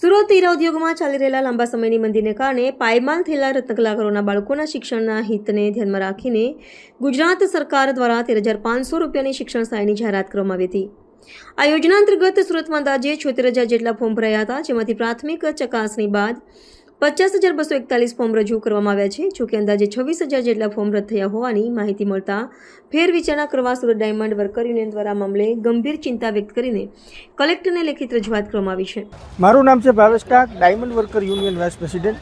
સુરત હીરા ઉદ્યોગમાં ચાલી રહેલા લાંબા સમયની મંદીને કારણે પાયમાલ થયેલા રત્નકલાકારોના બાળકોના શિક્ષણના હિતને ધ્યાનમાં રાખીને ગુજરાત સરકાર દ્વારા 13,500 રૂપિયાની શિક્ષણ સહાયની જાહેરાત કરવામાં આવી હતી। આ યોજના અંતર્ગત સુરતમાં અંદાજે 76,000 જેટલા ફોર્મ ભરાયા હતા, જેમાંથી પ્રાથમિક ચકાસણી બાદ 50,241 ફોર્મ રજૂ કરવામાં આવ્યા છે। જોકે અંદાજે 26,000 જેટલા ફોર્મ રદ થયા હોવાની માહિતી મળતા ફેરવિચારણા કરવા સુરત ડાયમંડ વર્કર યુનિયન દ્વારા મામલે ગંભીર ચિંતા વ્યક્ત કરીને કલેક્ટરને લેખિત રજૂઆત કરવામાં આવી છે। મારું નામ છે Bhavesh Tank, diamond worker union vice president.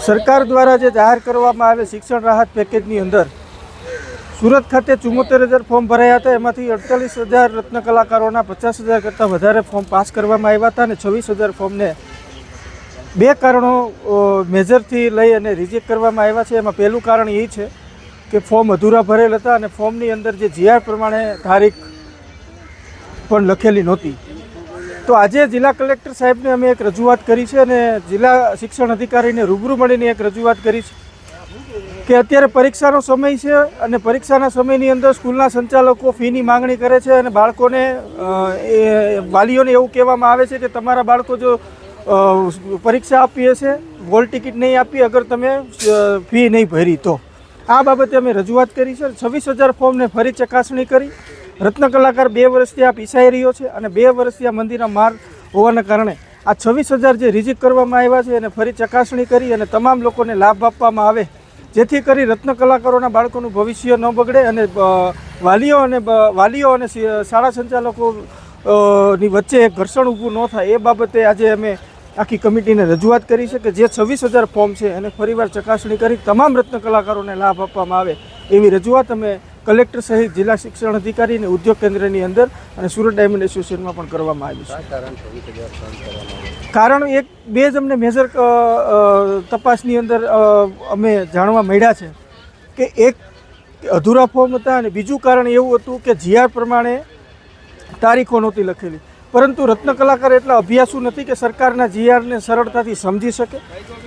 સરકાર દ્વારા જે જાહેર કરવામાં આવે શિક્ષણ રાહત પેકેજની અંદર સુરત ખાતે 74,000 ફોર્મ ભરાયા હતા। એમાંથી 48,000 રત્ન કલાકારોના 50,000 કરતાં વધારે ફોર્મ પાસ કરવામાં આવ્યા હતા અને 26,000 ફોર્મને બે કારણો મેજરથી લઈ અને રિજેક્ટ કરવામાં આવ્યા છે। એમાં પહેલું કારણ એ છે કે ફોર્મ અધૂરા ભરેલ હતા અને ફોર્મની અંદર જે જીઆર પ્રમાણે તારીખ પણ લખેલી નહોતી। તો આજે જિલ્લા કલેક્ટર સાહેબને અમે એક રજૂઆત કરી છે અને જિલ્લા શિક્ષણ અધિકારીને રૂબરૂ મળીને એક રજૂઆત કરી છે કે અત્યારે પરીક્ષાનો સમય છે અને પરીક્ષાના સમયની અંદર સ્કૂલના સંચાલકો ફીની માંગણી કરે છે અને બાળકોને વાલીઓને એવું કહેવામાં આવે છે કે તમારા બાળકો જો પરીક્ષા આપી હશે, હોલ ટિકિટ નહીં આપી અગર તમે ફી નહીં ભરી તો આ બાબતે અમે રજૂઆત કરી છે। 26,000 ફોર્મને ફરી ચકાસણી કરી રત્ન કલાકાર 2 વર્ષથી આ પીસાઈ રહ્યો છે અને 2 વર્ષથી આ મંદીના માર હોવાના કારણે આ 26,000 જે રિજેક્ટ કરવામાં આવ્યા છે એને ફરી ચકાસણી કરી અને તમામ લોકોને લાભ આપવામાં આવે, જેથી કરી રત્ન કલાકારોના બાળકોનું ભવિષ્ય ન બગડે અને વાલીઓ અને શાળા સંચાલકો ની વચ્ચે એક ઘર્ષણ ઊભું ન થાય। એ બાબતે આજે અમે આખી કમિટીને રજૂઆત કરી છે કે જે 26,000 ફોર્મ છે એને ફરીવાર ચકાસણી કરી તમામ રત્ન કલાકારોને લાભ આપવામાં આવે એવી રજૂઆત અમે કલેક્ટર સહિત જિલ્લા શિક્ષણ અધિકારી અને ઉદ્યોગ કેન્દ્રની અંદર અને સુરત ડાયમંડ એસોસિએશનમાં પણ કરવામાં આવ્યું છે। કારણ એક બે જ અમને મેજર તપાસની અંદર અમે જાણવા મળ્યા છે કે એક અધૂરા ફોર્મ હતા અને બીજું કારણ એવું હતું કે જીઆર પ્રમાણે તારીખો નહોતી લખેલી, પરંતુ રત્ન કલાકાર એટલા અભ્યાસુ નથી કે સરકારના જીઆરને સરળતાથી સમજી શકે।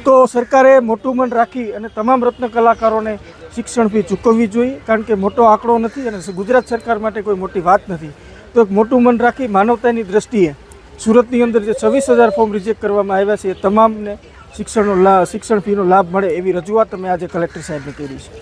તો સરકારે મોટું મન રાખી અને તમામ રત્ન કલાકારોને શિક્ષણ ફી ચૂકવવી જોઈએ, કારણ કે મોટો આંકડો નથી અને ગુજરાત સરકાર માટે કોઈ મોટી વાત નથી। તો એક મોટું મન રાખી માનવતાની દ્રષ્ટિએ સુરતની અંદર જે 26,000 ફોર્મ રિજેક્ટ કરવામાં આવ્યા છે એ તમામને શિક્ષણ ફીનો લાભ મળે એવી રજૂઆત અમે આજે કલેક્ટર સાહેબને કરી છે।